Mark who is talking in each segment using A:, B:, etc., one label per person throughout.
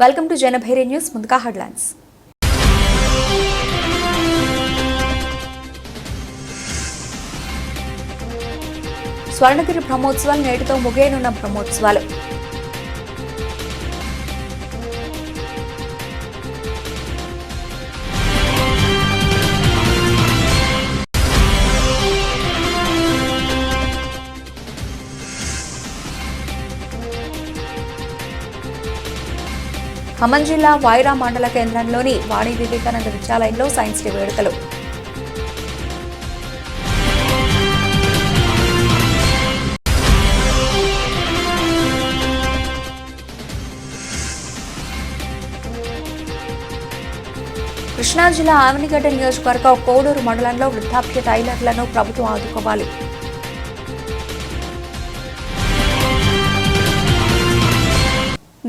A: Welcome to Janabheri news. ముందుగా headlines. Swarnagiri బ్రహ్మోత్సవాలు నేటితో ముగియనున్న బ్రహ్మోత్సవాలు. ఖమ్మం జిల్లా వైరా మండల కేంద్రంలోని వాణి వివేకానంద విద్యాలయంలో సైన్స్ డే వేడుకలు. కృష్ణా జిల్లా ఆవనిగడ్డ నియోజకవర్గం కోడూరు మండలంలో వృద్ధాప్య టైలర్లను ప్రభుత్వం ఆదుకోవాలి.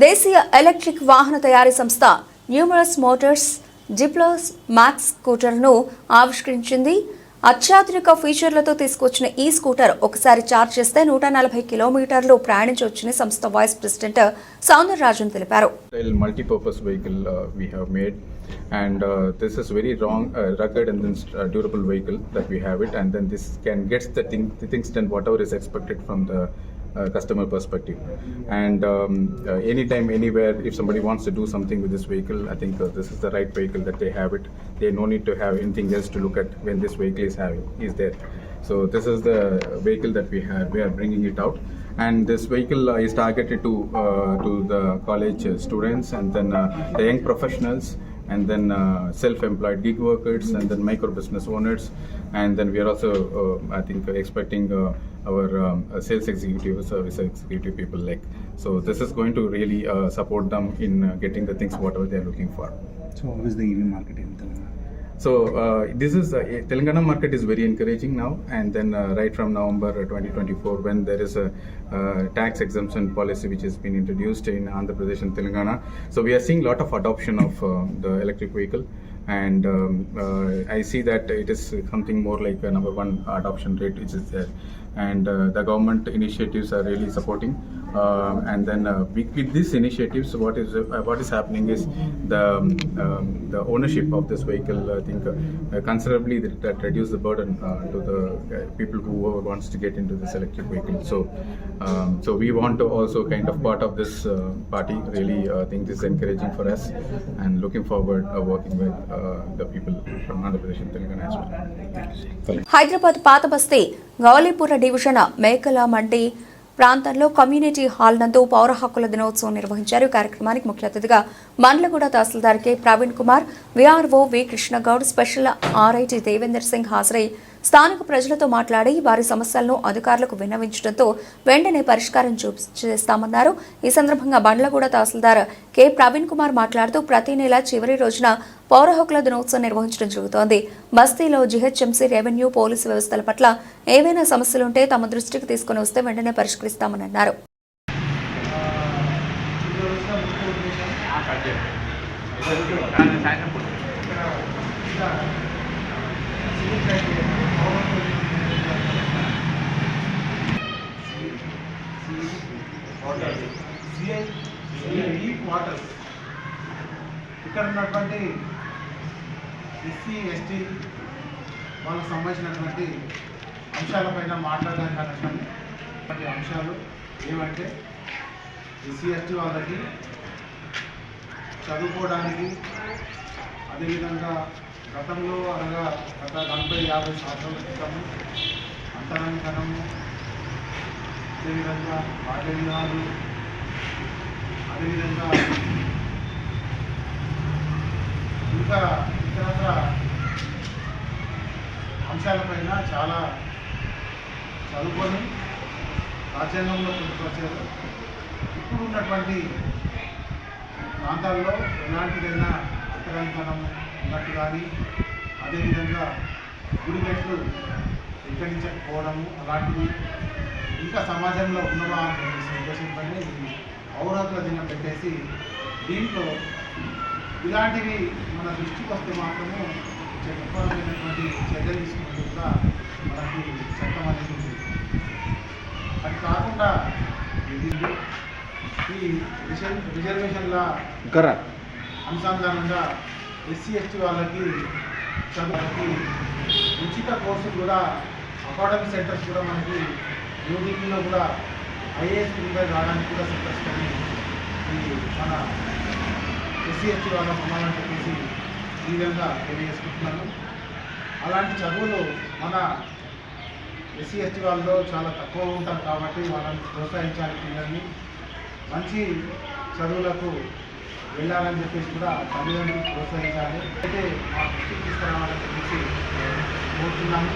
A: దేశీయ ఎలక్ట్రిక్ వాహన తయారీ సంస్థ న్యూమరస్ మోటార్స్ జిప్లోస్ మ్యాక్స్ స్కూటర్ను ఆవిష్కరించింది. అత్యాధునిక ఫీచర్లతో తీసుకొచ్చిన ఈ స్కూటర్ ఒకసారి ఛార్జ్ చేస్తే 140 కిలోమీటర్లు ప్రయాణించవచ్చని సంస్థ వైస్ ప్రెసిడెంట్ సౌందరరాజన్ తెలిపారు.
B: Multi-purpose vehicle we have made, and this is very rugged and then durable vehicle that we have it, and then this can get the things done whatever is expected from the customer perspective, and anytime anywhere if somebody wants to do something with this vehicle, I think this is the right vehicle that they have it. They no need to have anything else to look at when this vehicle is there. So this is the vehicle that we are bringing it out, and this vehicle is targeted to the college students, and then the young professionals, and then self-employed gig workers, and then micro business owners, and then we are also I think expecting our sales executive, service executive people like. So this is going to really support them in getting the things whatever they are looking for.
C: So how is the EV market in Telangana?
B: So this is Telangana market is very encouraging now, and then right from November 2024, when there is a tax exemption policy which has been introduced in Andhra Pradesh and Telangana, so we are seeing a lot of adoption of the electric vehicle, and I see that it is something more like a number one adoption rate which is there, and the government initiatives are really supporting, and then with these initiatives what is happening is the ownership of this vehicle I think considerably that reduce the burden to the people who wants to get into this electric vehicle. So we want to also kind of part of this party. Really think this is encouraging for us, and looking forward working with the people from Andhra Pradesh and Telangana as well.
A: Hyderabad పాత బస్తీ Gowlipura division మేకల మండి ప్రాంతంలో community hall నందు పౌర హక్కుల దినోత్సవం నిర్వహించారు. ఈ కార్యక్రమానికి ముఖ్య అతిథిగా మండలగూడ తహసీల్దార్ కె ప్రవీణ్ కుమార్, విఆర్ఓ వి కృష్ణగౌడ్, స్పెషల్ ఆర్ఐటి దేవేందర్ సింగ్ హాజరై స్థానిక ప్రజలతో మాట్లాడి వారి సమస్యలను అధికారులకు విన్నవించడంతో వెంటనే పరిష్కారం చేస్తామన్నారు. ఈ సందర్భంగా మండలగూడ తహసీల్దార్ కె ప్రవీణ్ కుమార్ మాట్లాడుతూ ప్రతి నెల చివరి రోజున పౌర హక్కుల దినోత్సవం నిర్వహించడం జరుగుతోంది. బస్తీలో జీహెచ్ఎంసీ, రెవెన్యూ, పోలీసు వ్యవస్థల పట్ల ఏవైనా సమస్యలుంటే తమ దృష్టికి తీసుకుని వస్తే వెంటనే పరిష్కరిస్తామని అన్నారు.
D: ఇక్కడ ఉన్నటువంటి ఎస్సీ ఎస్టీ వాళ్ళకు సంబంధించినటువంటి అంశాలపైన మాట్లాడడానికి అనేటువంటి అంశాలు ఏమంటే ఎస్సీ ఎస్టీ వాళ్ళకి చదువుకోవడానికి, అదేవిధంగా గతంలో అనగా గత 40-50 సంవత్సరాల క్రితము అంతరంగనము, అదేవిధంగా బాల్యవివాహాలు, అదేవిధంగా ఇంకా ఇతరత్ర అంశాలపైన చాలా చదువుకొని రాజ్యాంగంలో పొందుపరిచారు. ఇప్పుడు ఉన్నటువంటి ప్రాంతాల్లో ఎలాంటిదైనా అంతరంగనం ఉన్నట్టు కానీ, అదేవిధంగా గుడిగట్లు వికరించకపోవడము అలాంటివి ఇంకా సమాజంలో ఉన్నవా అనే ఉద్దేశంపైన పౌర హక్కుల దినం పెట్టేసి దీంట్లో ఇలాంటివి మన దృష్టికి వస్తే మాత్రము చట్టపరమైనటువంటి చర్యలు తీసుకున్నట్టు కూడా మనకి చట్టం అనేది ఉంది. అది కాకుండా ఈ రిజర్వేషన్ల అనుసంధానంగా ఎస్సీ ఎస్టీ వాళ్ళకి చదువుకి ఉచిత కోర్సులు కూడా అకాడమిక్ సెంటర్స్ కూడా మనకి యూడిపిలో కూడా ఐఏఎస్ ప్రిపేర్ రావడానికి కూడా సెంటర్స్ కానీ ఈ మన ఎస్సీ ఎస్టీ వాళ్ళకు ఉన్నామని చెప్పేసి ఈ విధంగా తెలియజేసుకుంటున్నాను. అలాంటి చదువులు మన ఎస్సీ ఎస్టీ వాళ్ళలో చాలా తక్కువ ఉంటారు కాబట్టి వాళ్ళని ప్రోత్సహించాలి, పిల్లల్ని మంచి చదువులకు వెళ్ళాలని చెప్పేసి కూడా తల్లిదండ్రులు ప్రోత్సహించాలి. అయితే మా దృష్టికి తీసుకురావాలని చెప్పేసి కోరుతున్నాము.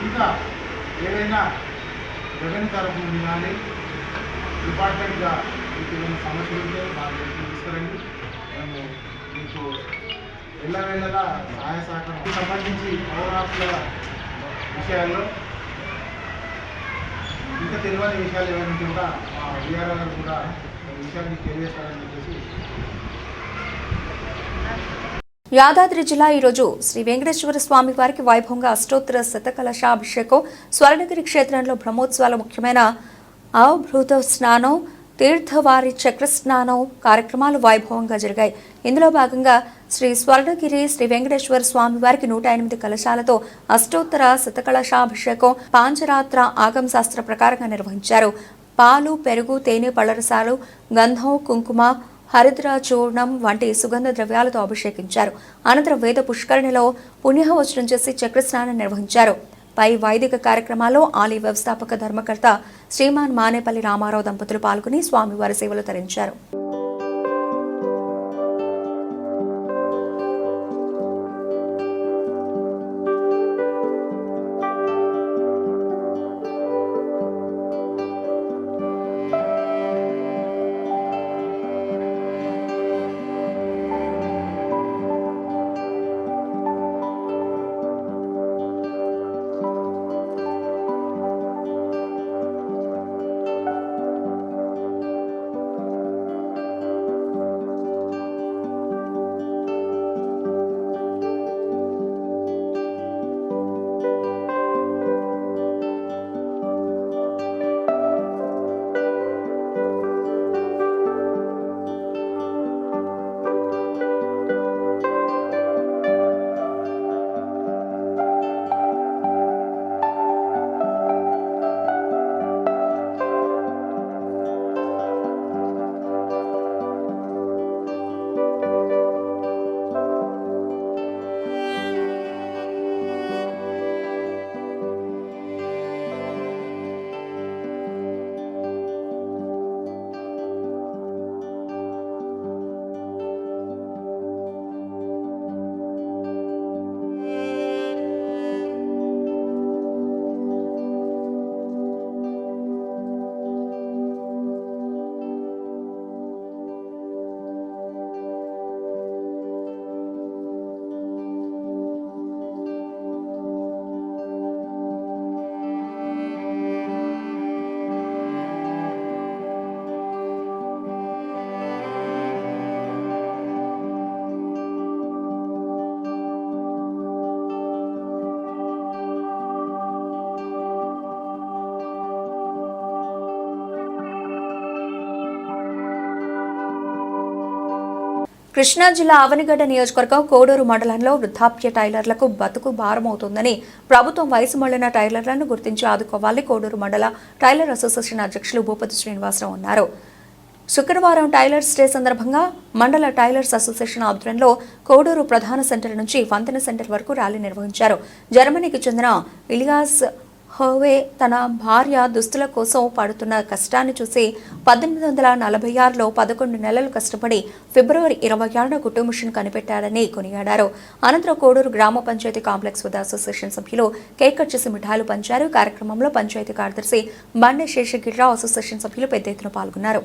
D: ఇంకా ఏదైనా రెవెన్యూ తరఫు నుండి కానీ డిపార్ట్మెంట్గా మీకు ఏమైనా సమస్యలు ఉంటే మా దృష్టికి తీసుకురండి. మేము మీకు వెళ్ళవేళలా సహాయ సహకారం సంబంధించి పౌర హక్కుల విషయాల్లో ఇంకా తెలియని విషయాలు ఏమైనా ఉంటే కూడా మా వీఆర్ఓ గారు కూడా ఈ విషయాన్ని తెలియజేస్తారని చెప్పేసి.
A: యాదాద్రి జిల్లా ఈరోజు శ్రీ వెంకటేశ్వర స్వామి వారికి వైభవంగా అష్టోత్తర శతకలశాభిషేకం, స్వర్ణగిరి క్షేత్రంలో బ్రహ్మోత్సవాల ముఖ్యమైన అవభృత స్నానం, తీర్థవారి చక్ర స్నానం కార్యక్రమాలు వైభవంగా జరిగాయి. ఇందులో భాగంగా శ్రీ స్వర్ణగిరి శ్రీ వెంకటేశ్వర స్వామి వారికి 108 కలశాలతో అష్టోత్తర శతకలశాభిషేకం పాంచరాత్ర ఆగమ శాస్త్ర ప్రకారంగా నిర్వహించారు. పాలు, పెరుగు, తేనె, పళ్ళరసాలు, గంధం, కుంకుమ, హరిద్ర చూర్ణం వంటి సుగంధ ద్రవ్యాలతో అభిషేకించారు. అనంతరం వేద పుష్కరిణిలో పుణ్యవచనం చేసి చక్రస్నానం నిర్వహించారు. పై వైదిక కార్యక్రమాల్లో ఆలయ వ్యవస్థాపక ధర్మకర్త శ్రీమాన్ మానేపల్లి రామారావు దంపతులు పాల్గొని స్వామివారి సేవలు తరించారు. కృష్ణా జిల్లా ఆవనిగడ్డ నియోజకవర్గం కోడూరు మండలంలో వృద్ధాప్య టైలర్లకు బతుకు భారమవుతోందని ప్రభుత్వం వయసు మళ్లిన టైలర్లను గుర్తించి ఆదుకోవాలని కోడూరు మండల టైలర్ అసోసియేషన్ అధ్యక్షులు భూపతి శ్రీనివాసరావు అన్నారు. శుక్రవారం టైలర్స్ డే సందర్భంగా మండల టైలర్స్ అసోసియేషన్ ఆధ్వర్యంలో కోడూరు ప్రధాన సెంటర్ నుంచి వంతెన సెంటర్ వరకు ర్యాలీ నిర్వహించారు. జర్మనీకి చెందిన ఇలియాస్ హోవే తన భార్య దుస్తుల కోసం పడుతున్న కష్టాన్ని చూసి 1846లో 11 నెలలు కష్టపడి ఫిబ్రవరి 26న కుట్టు మిషన్ కనిపెట్టాడని కొనియాడారు. అనంతరం కోడూరు గ్రామ పంచాయతీ కాంప్లెక్స్ వద్ద అసోసియేషన్ సభ్యులు కేక్ కట్ చేసి మిఠాయిలు పంచారు. కార్యక్రమంలో పంచాయతీ కార్యదర్శి బండే శేషగిరిరావు, అసోసియేషన్ సభ్యులు పెద్ద ఎత్తున పాల్గొన్నారు.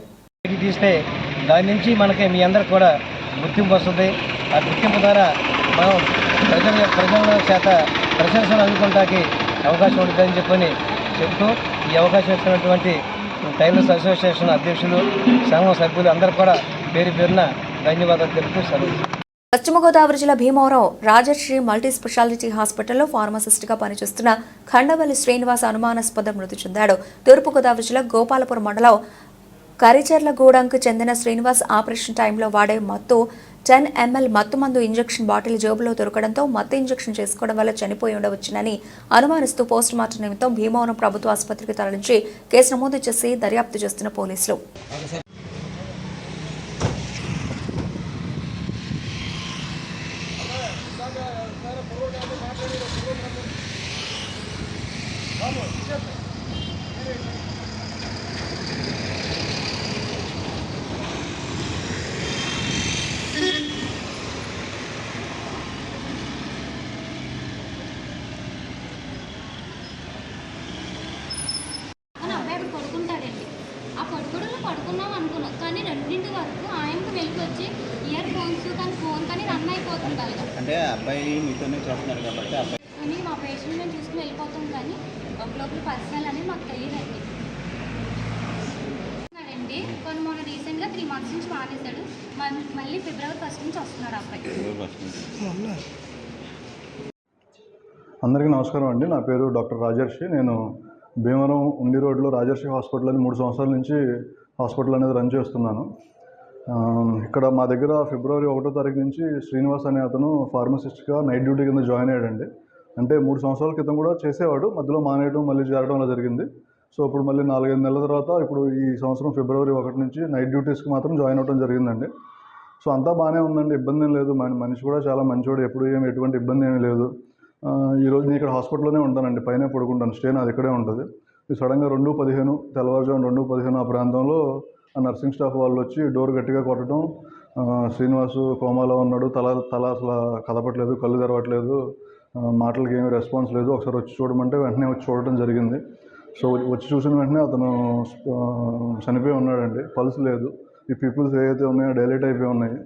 E: తీస్తే దాని నుంచి మనకి మీ అందరికి కూడా గుర్తింపు వస్తుంది. ఆ గుర్తింపు ద్వారా మనం ప్రజల చేత ప్రశంసలు అందుకుంటానికి అవకాశం ఉంటుందని చెప్పని చెబుతూ ఈ అవకాశం ఇచ్చినటువంటి టైలర్స్ అసోసియేషన్ అధ్యక్షులు, సంఘం సభ్యులు అందరూ కూడా పేరు పేరున ధన్యవాదాలు తెలుపుతూ సెలవు.
A: పశ్చిమ గోదావరి జిల్లా భీమవరం రాజశ్రీ మల్టీ స్పెషాలిటీ హాస్పిటల్లో ఫార్మసిస్ట్గా పనిచేస్తున్న ఖండవల్లి శ్రీనివాస్ అనుమానాస్పద మృతి చెందాడు. తూర్పుగోదావరి జిల్లా గోపాలపురం మండలం కరిచెర్లగూడెంకు చెందిన శ్రీనివాస్ ఆపరేషన్ టైంలో వాడే మత్తు 10 ml మత్తుమందు ఇంజెక్షన్ బాటిల్ జేబులో దొరకడంతో మత్తు ఇంజెక్షన్ చేసుకోవడం వల్ల చనిపోయి ఉండవచ్చునని అనుమానిస్తూ పోస్టుమార్టం నిమిత్తం భీమవరం ప్రభుత్వ ఆసుపత్రికి తరలించి కేసు నమోదు చేసి దర్యాప్తు చేస్తున్న పోలీసులు.
F: అని అబ్బాయి అక్కడ పడుకుంటాడండి. ఆ పడుకోవడంలో పడుకున్నాం అనుకున్నాం, కానీ 2 వరకు ఆయనకు వెలికి వచ్చి ఇయర్ ఫోన్స్ కానీ ఫోన్ కానీ రన్ అయిపోతుంది అలాగా.
C: అంటే అబ్బాయి మీతోనే చేస్తున్నారు కాబట్టి అబ్బాయి
F: కానీ మా పేషెంట్ మేము చూసుకుని వెళ్ళిపోతాం, కానీ లోపల పర్సనల్ అనేది మాకు తెలియదండి. అండి కొన్ని మొన్న రీసెంట్గా 3 months నుంచి మానేశాడు. మళ్ళీ February 1st నుంచి వస్తున్నాడు అబ్బాయి.
G: అందరికీ నమస్కారం అండి. నా పేరు డాక్టర్ రాజర్షి. నేను భీమవరం ఉండి రోడ్లో రాజర్షి హాస్పిటల్ అని 3 సంవత్సరాల నుంచి హాస్పిటల్ అనేది రన్ చేస్తున్నాను. ఇక్కడ మా దగ్గర February 1వ తారీఖు నుంచి శ్రీనివాస్ అనే అతను ఫార్మసిస్ట్గా నైట్ డ్యూటీ కింద జాయిన్ అయ్యాడండి. అంటే 3 సంవత్సరాల క్రితం కూడా చేసేవాడు, మధ్యలో మానేయడం మళ్ళీ చేరడం అలా జరిగింది. సో ఇప్పుడు మళ్ళీ 4-5 నెలల తర్వాత ఇప్పుడు ఈ సంవత్సరం February 1 నుంచి నైట్ డ్యూటీస్కి మాత్రం జాయిన్ అవ్వడం జరిగిందండి. సో అంతా బాగానే ఉందండి, ఇబ్బంది ఏం లేదు. మనిషి కూడా చాలా మంచివాడు, ఎప్పుడు ఎటువంటి ఇబ్బంది ఏమీ లేదు. ఈరోజు నేను ఇక్కడ హాస్పిటల్లోనే ఉంటానండి, పైన పడుకుంటాను, స్టే నాది ఇక్కడే ఉంటుంది. సడన్గా 2:15 తెల్లవారుజాము 2:15 ఆ ప్రాంతంలో ఆ నర్సింగ్ స్టాఫ్ వాళ్ళు వచ్చి డోర్ గట్టిగా కొట్టడం, శ్రీనివాసు కోమాలో ఉన్నాడు, తల అసలు కదపట్లేదు, కళ్ళు తెరవట్లేదు, మాటలకి ఏమీ రెస్పాన్స్ లేదు, ఒకసారి వచ్చి చూడమంటే వెంటనే వచ్చి చూడటం జరిగింది. సో వచ్చి చూసిన వెంటనే అతను చనిపోయి ఉన్నాడండి, పల్స్ లేదు. ఈ పీపుల్స్ ఏవైతే ఉన్నాయో డైలైట్ అయిపోయి ఉన్నాయి.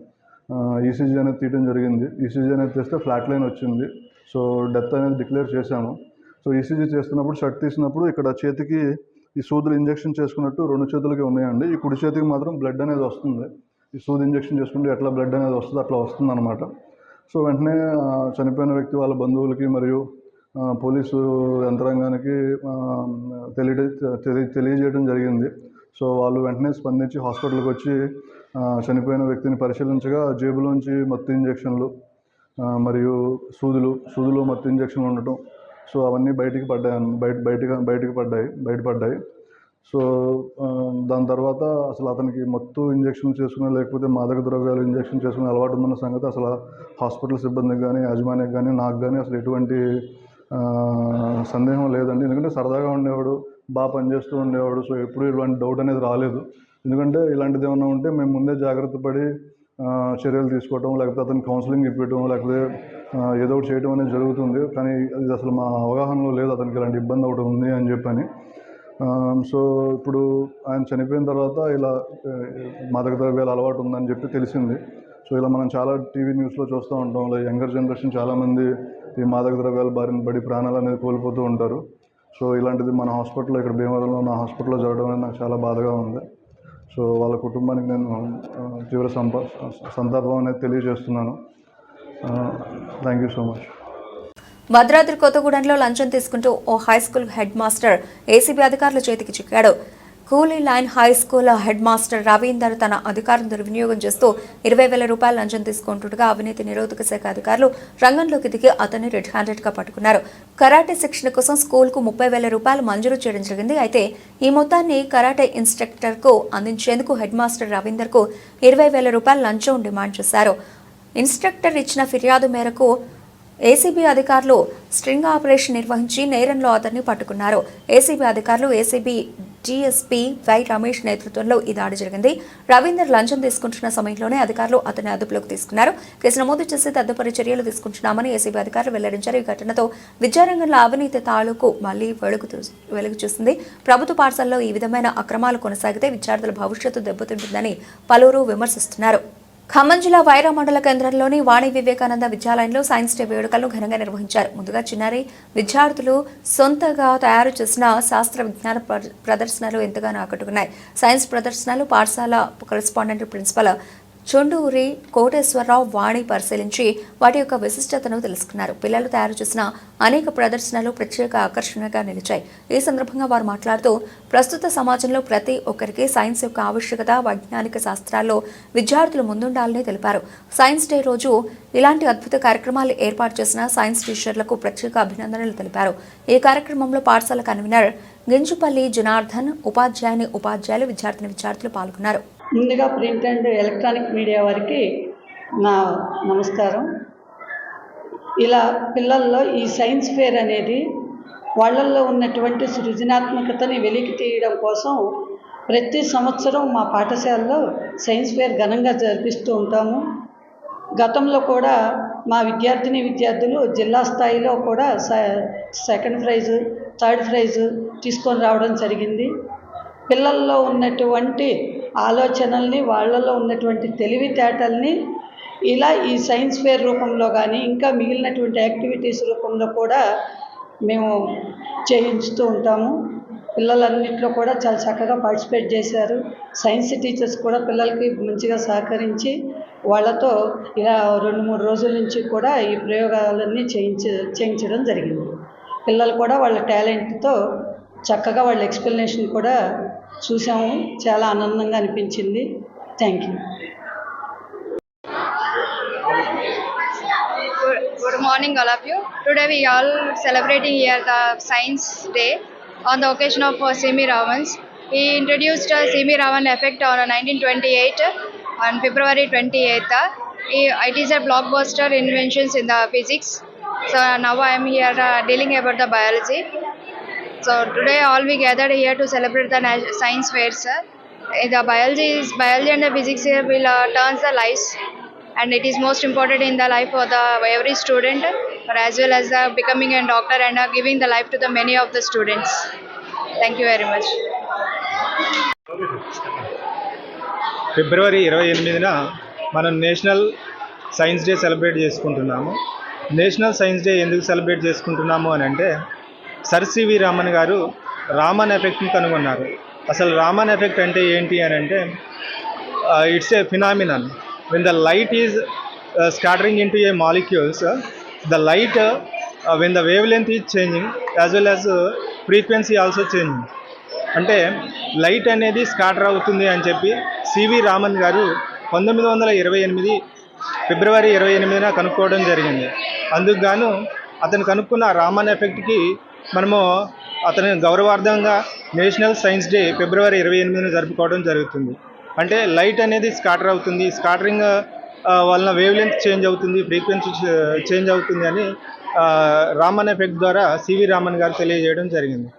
G: ఈసీజీ అనేది తీయడం జరిగింది. ఈసీజీ అనేది తీస్తే ఫ్లాట్ లైన్ వచ్చింది. సో డెత్ అనేది డిక్లేర్ చేశాము. సో ఈసీజీ చేస్తున్నప్పుడు షర్ట్ తీసినప్పుడు ఇక్కడ చేతికి ఈ సూదులు ఇంజెక్షన్ చేసుకున్నట్టు 2 చేతులకి ఉన్నాయండి. ఈ కుడి చేతికి మాత్రం బ్లడ్ అనేది వస్తుంది. ఈ సూది ఇంజెక్షన్ చేసుకుంటే ఎట్లా బ్లడ్ అనేది వస్తుంది అట్లా వస్తుంది అనమాట. సో వెంటనే చనిపోయిన వ్యక్తి వాళ్ళ బంధువులకి మరియు పోలీసు యంత్రాంగానికి తెలియజేయడం జరిగింది. సో వాళ్ళు వెంటనే స్పందించి హాస్పిటల్కి వచ్చి చనిపోయిన వ్యక్తిని పరిశీలించగా జేబులోంచి మత్తు ఇంజెక్షన్లు మరియు సూదులు మత్తు ఇంజెక్షన్లు ఉండటం, సో అవన్నీ బయటపడ్డాయి. సో దాని తర్వాత అసలు అతనికి మత్తు ఇంజెక్షన్ చేసుకునే లేకపోతే మాదక ద్రవ్యాలు ఇంజెక్షన్ చేసుకునే అలవాటు ఉన్న సంగతి అసలు హాస్పిటల్ సిబ్బందికి కానీ యాజమాన్యానికి కానీ నాకు కానీ అసలు ఎటువంటి సందేహం లేదండి. ఎందుకంటే సరదాగా ఉండేవాడు, బాగా పనిచేస్తూ ఉండేవాడు. సో ఎప్పుడు ఇలాంటి డౌట్ అనేది రాలేదు. ఎందుకంటే ఇలాంటిది ఏమైనా ఉంటే మేము ముందే జాగ్రత్త పడి చర్యలు తీసుకోవటం, లేకపోతే అతను కౌన్సిలింగ్ ఇప్పించడం, లేకపోతే ఏదో ఒకటి చేయడం అనేది జరుగుతుంది. కానీ ఇది అసలు మా అవగాహనలో లేదు అతనికి ఇలాంటి ఇబ్బంది ఒకటి ఉంది అని చెప్పని. సో ఇప్పుడు ఆయన చనిపోయిన తర్వాత ఇలా మాదక ద్రవ్యాల అలవాటు ఉందని చెప్పి తెలిసింది. సో ఇలా మనం చాలా టీవీ న్యూస్లో చూస్తూ ఉంటాం. ఇలా యంగర్ జనరేషన్ చాలామంది ఈ మాదక ద్రవ్యాల బారిన పడి ప్రాణాలు అనేది కోల్పోతూ ఉంటారు. సో ఇలాంటిది మన హాస్పిటల్లో, ఇక్కడ భీమవరంలో నా హాస్పిటల్లో జరగడం అనేది నాకు చాలా బాధగా ఉంది. సో వాళ్ళ కుటుంబానికి నేను తీవ్ర సంతాపం అనేది తెలియజేస్తున్నాను. Thank you so much.
A: Bhadradri కొత్తగూడెంలో లంచం తీసుకుంటూ ఓ హైస్కూల్ హెడ్ మాస్టర్ ఏసీబీ అధికారుల చేతికి చిక్కాడు. కూలీ line high school head master Ravinder తన అధికారం దుర్వినియోగం చేస్తూ 20,000 రూపాయలు లంచం తీసుకుంటుండగా అవినీతి నిరోధక శాఖ అధికారులు రంగంలోకి దిగి అతన్ని రెడ్ హ్యాండెడ్గా పట్టుకున్నారు. కరాటే శిక్షణ కోసం స్కూల్కు 30,000 రూపాయలు మంజూరు చేయడం జరిగింది. అయితే ఈ మొత్తాన్ని కరాటే ఇన్స్ట్రక్టర్కు అందించేందుకు హెడ్ మాస్టర్ రవీందర్కు 20,000 రూపాయలు లంచం డిమాండ్ చేశారు. ఇన్స్ట్రక్టర్ ఇచ్చిన ఫిర్యాదు మేరకు ఏసీబీ అధికారులు స్ట్రింగ్ ఆపరేషన్ నిర్వహించి నేరంలో అతన్ని పట్టుకున్నారు. ఏసీబీ అధికారులు ఏసీబీ డీఎస్పీ వై రమేష్ నేతృత్వంలో ఈ దాడి జరిగింది. రవీందర్ లంచం తీసుకుంటున్న సమయంలోనే అధికారులు అతన్ని అదుపులోకి తీసుకున్నారు. కేసు నమోదు చేసి తదుపరి చర్యలు తీసుకుంటున్నామని ఏసీబీ అధికారులు వెల్లడించారు. ఈ ఘటనతో విద్యారంగంలో అవినీతి తాలూకు మళ్లీ వెలుగు చూసింది. ప్రభుత్వ పాఠశాలలో ఈ విధమైన అక్రమాలు కొనసాగితే విద్యార్థుల భవిష్యత్తు దెబ్బతింటుందని పలువురు విమర్శిస్తున్నారు. ఖమ్మం జిల్లా వైరా మండల కేంద్రంలోని వాణి వివేకానంద విద్యాలయంలో సైన్స్ డే వేడుకలను ఘనంగా నిర్వహించారు. ముందుగా చిన్నారి విద్యార్థులు సొంతగా తయారు చేసిన శాస్త్ర విజ్ఞాన ప్రదర్శనలు ఎంతగానో ఆకట్టుకున్నాయి. సైన్స్ ప్రదర్శనలు పాఠశాల కరెస్పాండెంట్ ప్రిన్సిపల్ చొండూరి కోటేశ్వరరావు వాణి పరిశీలించి వాటి యొక్క విశిష్టతను తెలుసుకున్నారు. పిల్లలు తయారు చేసిన అనేక ప్రదర్శనలు ప్రత్యేక ఆకర్షణగా నిలిచాయి. ఈ సందర్భంగా వారు మాట్లాడుతూ ప్రస్తుత సమాజంలో ప్రతి ఒక్కరికి సైన్స్ యొక్క ఆవశ్యకత, వైజ్ఞానిక శాస్త్రాల్లో విద్యార్థులు ముందుండాలని తెలిపారు. సైన్స్ డే రోజు ఇలాంటి అద్భుత కార్యక్రమాలు ఏర్పాటు చేసిన సైన్స్ టీచర్లకు ప్రత్యేక అభినందనలు తెలిపారు. ఈ కార్యక్రమంలో పాఠశాల కన్వీనర్ గింజుపల్లి జనార్దన్, ఉపాధ్యాయులు, విద్యార్థులు పాల్గొన్నారు.
H: ముందుగా ప్రింట్ అండ్ ఎలక్ట్రానిక్ మీడియా వారికి నా నమస్కారం. ఇలా పిల్లల్లో ఈ సైన్స్ ఫేర్ అనేది వాళ్ళల్లో ఉన్నటువంటి సృజనాత్మకతని వెలికి తీయడం కోసం ప్రతి సంవత్సరం మా పాఠశాలలో సైన్స్ ఫేర్ ఘనంగా జరిపిస్తూ ఉంటాము. గతంలో కూడా మా విద్యార్థులు జిల్లా స్థాయిలో కూడా సెకండ్ ప్రైజు, థర్డ్ ప్రైజు తీసుకొని రావడం జరిగింది. పిల్లల్లో ఉన్నటువంటి ఆలోచనల్ని, వాళ్ళల్లో ఉన్నటువంటి తెలివితేటల్ని ఇలా ఈ సైన్స్ ఫేర్ రూపంలో కానీ ఇంకా మిగిలినటువంటి యాక్టివిటీస్ రూపంలో కూడా మేము చేయించుతూ ఉంటాము. పిల్లలన్నింటిలో కూడా చాలా చక్కగా పార్టిసిపేట్ చేశారు. సైన్స్ టీచర్స్ కూడా పిల్లలకి మంచిగా సహకరించి వాళ్ళతో ఇలా 2-3 రోజుల నుంచి కూడా ఈ ప్రయోగాలన్నీ చేయించడం జరిగింది. పిల్లలు కూడా వాళ్ళ టాలెంట్తో చక్కగా వాళ్ళ ఎక్స్ప్లెనేషన్ కూడా చూసాము. చాలా ఆనందంగా అనిపించింది. Thank you.
I: Good morning all of you. Today we all celebrating here the Science Day on the occasion of C.V. Raman's. He introduced C.V. Raman effect on 1928 on February 28th. It is a blockbuster inventions in the physics. So now I am here dealing about the biology. So today all we gathered here to celebrate the science fairs. The biology and the physics will turn the lives, and it is most important in the life of every student, or as well as becoming a doctor and giving the life to the many of the students. Thank you very much.
J: ఫిబ్రవరి 28న మనం national science day celebrate చేసుకుంటున్నాము. National science day ఎందుకు celebrate చేసుకుంటున్నాము అని అంటే, sir CV Raman గారు రామన్ ఎఫెక్ట్ని కనుగొన్నారు. అసలు Raman effect అంటే ఏంటి అని అంటే, it's a phenomenon. When the light is scattering into A molecules, the light when the wave length is changing as well as frequency also changing. అంటే లైట్ అనేది స్కాటర్ అవుతుంది అని చెప్పి సివి రామన్ గారు 1928 ఫిబ్రవరి 28న కనుక్కోవడం జరిగింది. అందుకు గాను అతను కనుక్కున్న రామన్ ఎఫెక్ట్కి మనము అతని గౌరవార్థంగా నేషనల్ సైన్స్ డే ఫిబ్రవరి 28న జరుపుకోవడం జరుగుతుంది. అంటే లైట్ అనేది స్కాటర్ అవుతుంది, స్కాటరింగ్ వలన వేవ్ లెంత్ చేంజ్ అవుతుంది, ఫ్రీక్వెన్సీ చేంజ్ అవుతుంది అని రామన్ ఎఫెక్ట్ ద్వారా సివి రామన్ గారు తెలియజేయడం జరిగింది.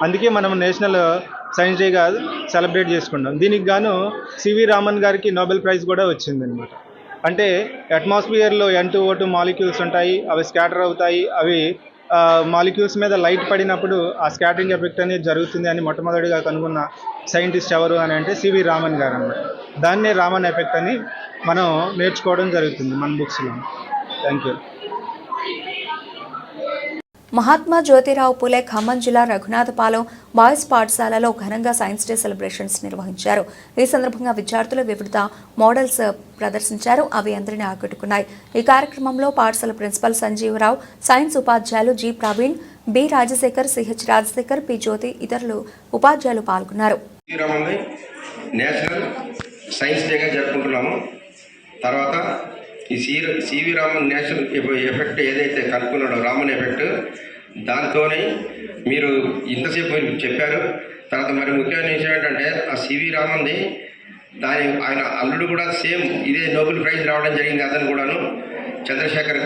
J: అందుకే మనం నేషనల్ సైన్స్ డేగా సెలబ్రేట్ చేసుకుంటాం. దీనికి గాను సివి రామన్ గారికి నోబెల్ ప్రైజ్ కూడా వచ్చిందనమాట. అంటే అట్మాస్ఫియర్లో N2O2 మాలిక్యూల్స్ ఉంటాయి, అవి స్కాటర్ అవుతాయి. అవి మాలిక్యూల్స్ మీద లైట్ పడినప్పుడు ఆ స్కాటరింగ్ ఎఫెక్ట్ అనేది జరుగుతుంది అని మొట్టమొదటిగా కనుగొన్న సైంటిస్ట్ ఎవరు అని అంటే సివి రామన్ గారు అన్నమాట. దాన్నే రామన్ ఎఫెక్ట్ అని మనం నేర్చుకోవడం జరుగుతుంది మన బుక్స్లో. Thank you.
A: మహాత్మా జ్యోతిరావు పులే ఖమ్మం జిల్లా రఘునాథపాలెం బాయ్స్ పాఠశాలలో ఘనంగా సైన్స్ డే సెలబ్రేషన్స్ నిర్వహించారు. ఈ సందర్భంగా విద్యార్థులు వివిధ మోడల్స్ ప్రదర్శించారు. అవి అందరినీ ఆకట్టుకున్నాయి. ఈ కార్యక్రమంలో పాఠశాల ప్రిన్సిపల్ సంజీవరావు, సైన్స్ ఉపాధ్యాయులు G Praveen, B Rajasekhar, CH Rajasekhar, P Jyothi, ఇతరులు ఉపాధ్యాయులు పాల్గొన్నారు.
K: నేషనల్ సైన్స్ డేగా జరుపుకుంటున్నాము. తర్వాత ఈ సివి రామన్ నేషనల్ ఎఫెక్ట్ ఏదైతే కనుక్కున్నాడో రామన్ ఎఫెక్ట్, దాంతోనే మీరు ఇంతసేపు చెప్పారు. తర్వాత మరి ముఖ్యమైన విషయం ఏంటంటే ఆ సివి రామన్ది ఆయన అల్లుడు కూడా సేమ్ ఇదే నోబెల్ ప్రైజ్ రావడం జరిగింది. అతను కూడాను చంద్రశేఖర్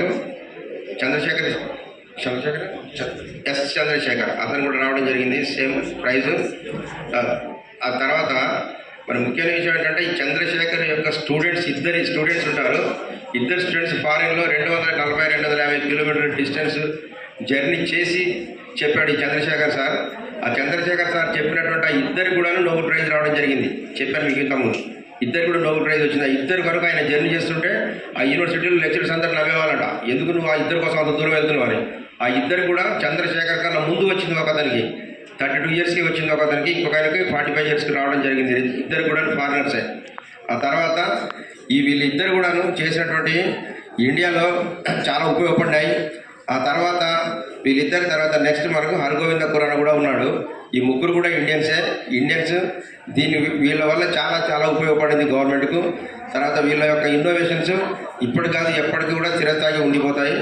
K: అతను కూడా రావడం జరిగింది సేమ్ ప్రైజు. ఆ తర్వాత మరి ముఖ్యమైన విషయం ఏంటంటే ఈ చంద్రశేఖర్ యొక్క ఇద్దరు స్టూడెంట్స్ ఉంటారు. ఇద్దరు స్టూడెంట్స్ ఫారిన్లో 240-250 కిలోమీటర్ డిస్టెన్స్ జర్నీ చేసి చెప్పాడు ఈ చంద్రశేఖర్ సార్. ఆ చంద్రశేఖర్ సార్ చెప్పినటువంటి ఆ ఇద్దరు కూడా నోబెల్ ప్రైజ్ రావడం జరిగింది. చెప్పాను మీకు ఇంతకుముందు. ఇద్దరు కూడా నోబెల్ ప్రైజ్ వచ్చింది. ఆ ఇద్దరు కనుక ఆయన జర్నీ చేస్తుంటే ఆ యూనివర్సిటీలో లెక్చరర్స్ అందరూ నవ్వేవాళ్ళట, ఎందుకు నువ్వు ఆ ఇద్దరు కోసం అంత దూరం వెళ్తున్నావు అని. ఆ ఇద్దరు కూడా చంద్రశేఖర్ కన్నా ముందు వచ్చింది ఒక అతనికి, 32 ఇయర్స్కి వచ్చింది ఒక అతనికి, ఇంకొక ఆయనకి 45 ఇయర్స్కి రావడం జరిగింది. ఇద్దరు కూడా ఫారినర్సే. ఆ తర్వాత వీళ్ళిద్దరు కూడాను చేసినటువంటి ఇండియాలో చాలా ఉపయోగపడ్డాయి. ఆ తర్వాత వీళ్ళిద్దరి తర్వాత నెక్స్ట్ మనకు హరగోవింద ఖురానా కూడా ఉన్నాడు. ఈ ముగ్గురు కూడా ఇండియన్స్. వీళ్ళ వల్ల చాలా చాలా ఉపయోగపడింది గవర్నమెంట్కు. తర్వాత వీళ్ళ యొక్క ఇన్నోవేషన్స్ ఇప్పటి కాదు ఎప్పటికీ కూడా చిరస్థాయిగా ఉండిపోతాయి.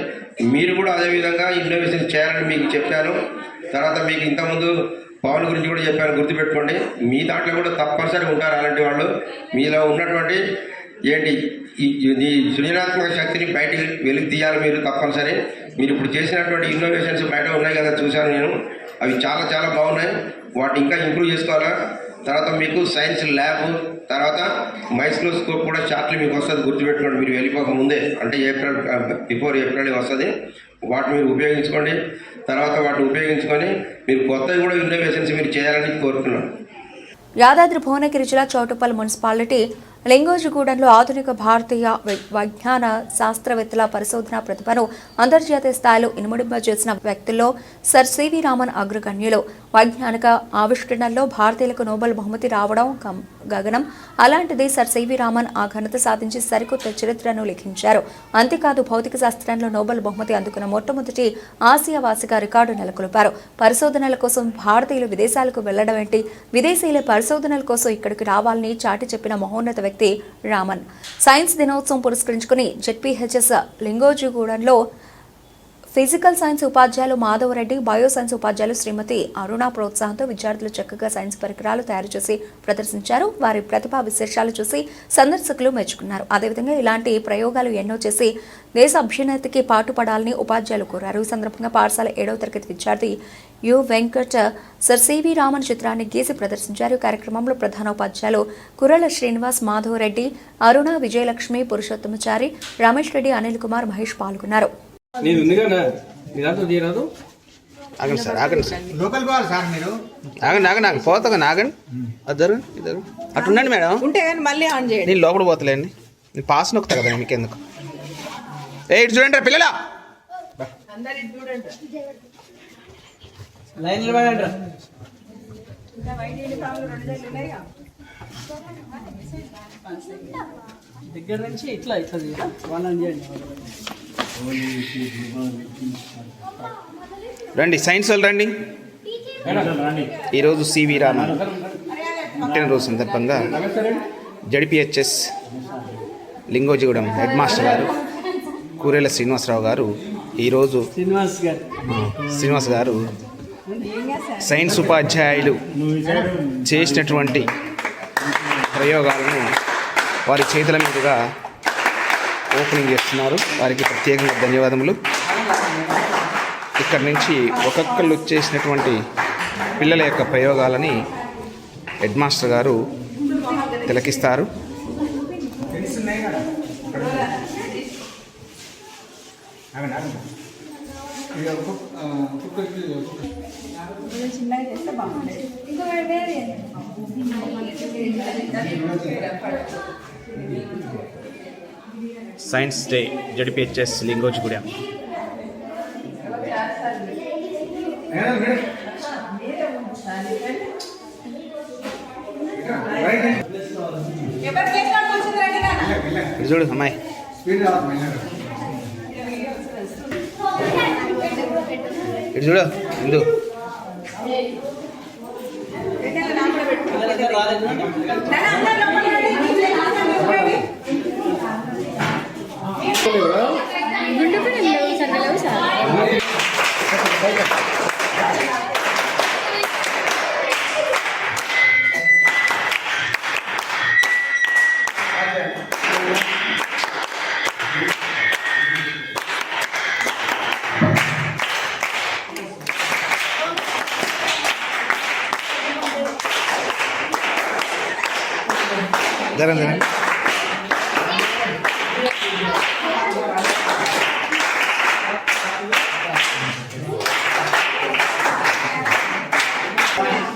K: మీరు కూడా అదేవిధంగా ఇన్నోవేషన్ చేయాలని మీకు చెప్పాను. తర్వాత మీకు ఇంతకుముందు పవన్ గురించి కూడా చెప్పాను, గుర్తుపెట్టుకోండి. మీ దాంట్లో కూడా తప్పనిసరి ఉంటారు అలాంటి వాళ్ళు. మీలో ఉన్నటువంటి ఈ సృజనాత్మక శక్తిని బయటికి వెలికి తీయాలి మీరు తప్పనిసరి. మీరు ఇప్పుడు చేసినటువంటి ఇన్నోవేషన్స్ బయట ఉన్నాయి కదా, చూశాను నేను. అవి చాలా చాలా బాగున్నాయి. వాటిని ఇంకా ఇంప్రూవ్ చేసుకోవాలా. తర్వాత మీకు సైన్స్ ల్యాబ్, తర్వాత మైక్రోస్కోప్ కూడా షార్ట్లీ మీకు వస్తుంది, గుర్తుపెట్టుకోండి. మీరు వెళ్ళిపోక ముందే, అంటే బిఫోర్ ఏప్రిల్ వస్తుంది. వాటిని మీరు ఉపయోగించుకోండి. తర్వాత వాటిని ఉపయోగించుకొని మీరు కొత్తవి కూడా ఇన్నోవేషన్స్ మీరు చేయాలని కోరుతున్నాను.
A: యాదాద్రి భువనగిరి జిల్లా చౌటుప్పల్ మున్సిపాలిటీ లింగోజిగూడెంలో ఆధునిక భారతీయ విజ్ఞాన శాస్త్రవేత్తల పరిశోధన ప్రతిభను అంతర్జాతీయ స్థాయిలో ఇనుమడింపజేసిన వ్యక్తుల్లో సర్ సివి రామన్ అగ్రగణ్యులు. వైజ్ఞానిక ఆవిష్కరణల్లో భారతీయులకు నోబెల్ బహుమతి రావడం గగనం. అలాంటిది సర్ సివి రామన్ ఆ ఘనత సాధించి సరికొత్త చరిత్రను లిఖించారు. అంతేకాదు భౌతిక శాస్త్రంలో నోబెల్ బహుమతి అందుకున్న మొట్టమొదటి ఆసియావాసిగా రికార్డు నెలకొల్పారు. పరిశోధనల కోసం భారతీయులు విదేశాలకు వెళ్లడం ఏంటి, విదేశీయుల పరిశోధనల కోసం ఇక్కడికి రావాలని చాటి చెప్పిన మహోన్నత వ్యక్తి రామన్. సైన్స్ దినోత్సవం పురస్కరించుకుని జెడ్పీహెచ్ఎస్ లింగోజిగూడెంలో ఫిజికల్ సైన్స్ ఉపాధ్యాయులు మాధవరెడ్డి, బయో సైన్స్ ఉపాధ్యాయులు శ్రీమతి అరుణ ప్రోత్సాహంతో విద్యార్థులు చక్కగా సైన్స్ పరికరాలు తయారు చేసి ప్రదర్శించారు. వారి ప్రతిభా విశేషాలు చూసి సందర్శకులు మెచ్చుకున్నారు. అదేవిధంగా ఇలాంటి ప్రయోగాలు ఎన్నో చేసి దేశ అభ్యున్నతికి పాటుపడాలని ఉపాధ్యాయులు కోరారు. ఈ సందర్భంగా పాఠశాల 7వ తరగతి విద్యార్థి U Venkat sir CV Raman చిత్రాన్ని గీసి ప్రదర్శించారు. కార్యక్రమంలో ప్రధాన ఉపాధ్యాయులు కుర్రల శ్రీనివాస్, మాధవరెడ్డి, అరుణ, విజయలక్ష్మి, పురుషోత్తమచారి, రమేష్ రెడ్డి, అనిల్ కుమార్, మహేష్ పాల్గొన్నారు.
C: ఆగండి సార్, ఆగండి సార్,
D: లోకల్ బాల్ సార్ మీరు
C: ఆగండి పోతా ఆగండి. అద్దరు ఇద్దరు అటుండండి మేడం.
L: ఉంటే కానీ మళ్ళీ ఆన్ చేయండి.
C: నేను లోపల పోతలేండి, నేను పాస్ నొక్కుతా కదా మీకెందుకు. ఇటు చూడండి రా పిల్లలా,
L: దగ్గర నుంచి ఇట్లా వాళ్ళని చేయండి.
C: రండి సైన్స్ వాళ్ళు రండి. ఈరోజు సివి రామన్ పుట్టినరోజు సందర్భంగా జడ్పీహెచ్ఎస్ లింగోజిగూడెం హెడ్ మాస్టర్ గారు కూరేల శ్రీనివాసరావు గారు ఈరోజు శ్రీనివాస్ గారు సైన్స్ ఉపాధ్యాయులు చేసినటువంటి ప్రయోగాలను వారి చేతుల మీదుగా ఓపెనింగ్ చేస్తున్నారు. వారికి ప్రత్యేకంగా ధన్యవాదములు. ఇక్కడ నుంచి ఒక్కొక్కళ్ళు చేసినటువంటి పిల్లల యొక్క ప్రయోగాలని హెడ్ మాస్టర్ గారు తిలకిస్తారు. Science day ZPHS Lingojigudem. చూడు అమ్మాయి, ఇటు చూడు ఇందు.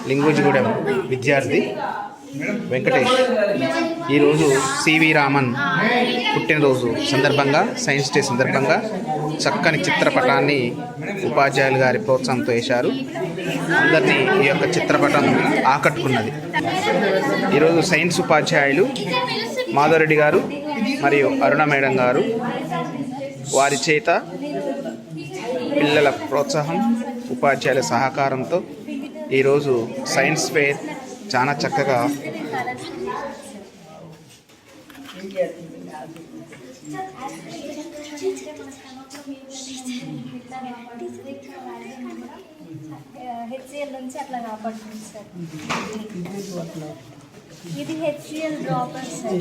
C: లింగోజిగూడెం విద్యార్థి వెంకటేష్ ఈరోజు సివి రామన్ పుట్టినరోజు సందర్భంగా, సైన్స్ డే సందర్భంగా చక్కని చిత్రపటాన్ని ఉపాధ్యాయులు గారి ప్రోత్సాహంతో వేశారు. అందరినీ ఈ యొక్క చిత్రపటం ఆకట్టుకున్నది. ఈరోజు సైన్స్ ఉపాధ్యాయులు మాధవరెడ్డి గారు, మరియు అరుణ మేడం గారు వారి చేత పిల్లల ప్రోత్సాహం, ఉపాధ్యాయుల సహకారంతో ఈరోజు సైన్స్ ఫెయిర్ చాలా చక్కగా
F: హెచ్సిఎల్ నుంచి అట్లా కాపాడుతుంది సార్. ఇది హెచ్సిఎల్ డ్రాపర్ సార్.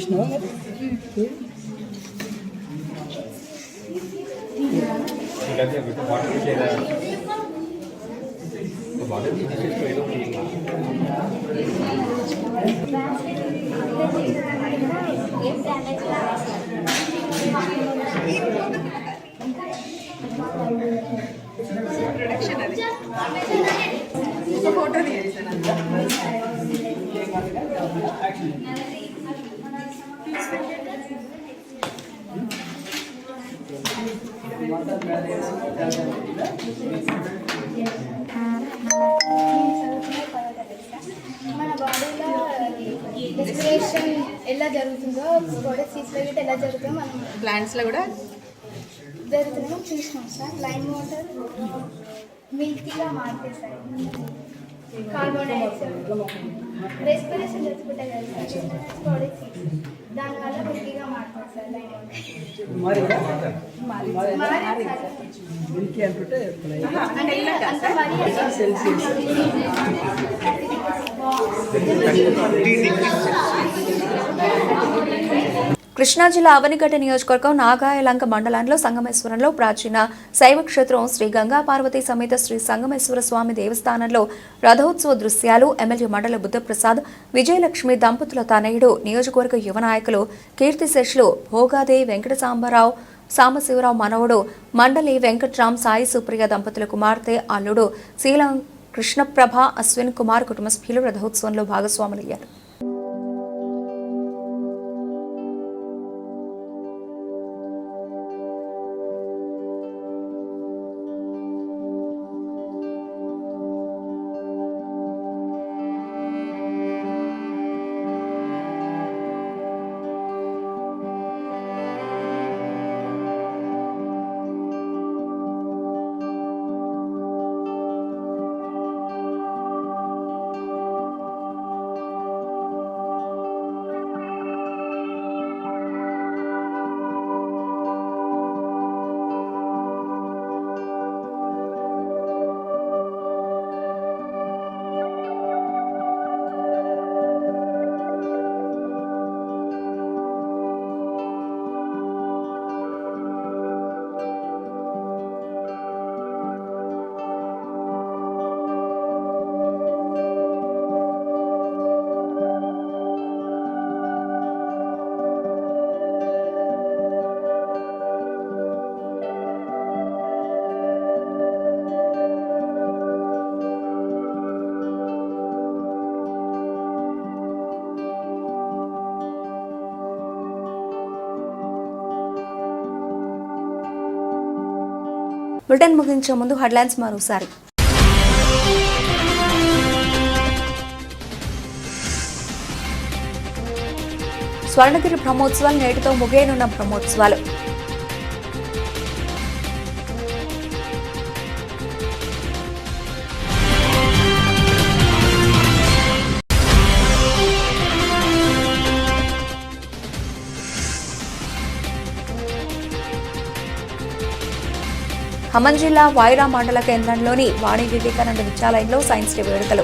L: ఫోటో తీయాలి.
F: మన బాడీలో రెస్పిరేషన్ ఎలా జరుగుతుందో, బాడీ సీస్లో ఎలా జరుగుతుందో మనం
L: ప్లాంట్స్లో కూడా
F: జరుగుతుందో చూసినాం సార్. లైమ్ వాటర్ మిల్కీగా మారుతాయి సార్. కార్బన్ డైఆక్సైడ్ రెస్పిరేషన్ జరుగుతుంటాయి కదా సార్, బాడీ సీస్ దానివల్ల మిల్కీగా మారుతుంది సార్. లైమ్
L: మిల్కీ అంటుంటే
A: కృష్ణా జిల్లా అవనిగడ్డ నియోజకవర్గం నాగాయలంక మండలంలో సంగమేశ్వరంలో ప్రాచీన శైవ క్షేత్రం శ్రీ గంగా పార్వతీ సమేత శ్రీ సంగమేశ్వర స్వామి దేవస్థానంలో రథోత్సవ దృశ్యాలు ఎమ్మెల్యే మండల బుద్ధప్రసాద్, విజయలక్ష్మి దంపతుల తనయుడు, నియోజకవర్గ యువ నాయకులు కీర్తిశేషులు భోగాదే వెంకట సాంబశివరావు మనవడు మండలి వెంకట్రామ్, సాయి సుప్రియ దంపతుల కుమార్తె అల్లుడు శీలం కృష్ణప్రభ, అశ్విన్ కుమార్ కుటుంబ సభ్యులు రథోత్సవంలో భాగస్వాములయ్యారు. బులెటిన్ ముగించే ముందు హెడ్లైన్స్ మరోసారి. స్వర్ణగిరి బ్రహ్మోత్సవాలు నేటితో ముగియనున్న బ్రహ్మోత్సవాలు. ఖమ్మం జిల్లా వాయిరా మండల కేంద్రంలోని వాణి వివేకానంద విద్యాలయంలో సైన్స్ డే వేడుకలు.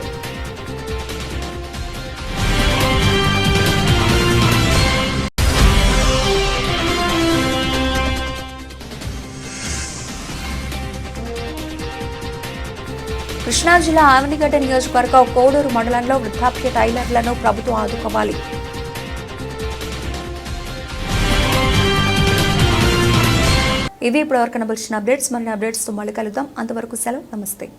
A: కృష్ణా జిల్లా ఆవనిగడ్డ నియోజకవర్గం కోడూరు మండలంలో వృద్ధాప్య టైలర్లను ప్రభుత్వం ఆదుకోవాలి. ఇవి ఇప్పటివరకు కనబడిన అప్డేట్స్. మరిన్ని అప్డేట్స్తో మళ్ళీ కలుద్దాం. అంతవరకు సెలవు. నమస్తే.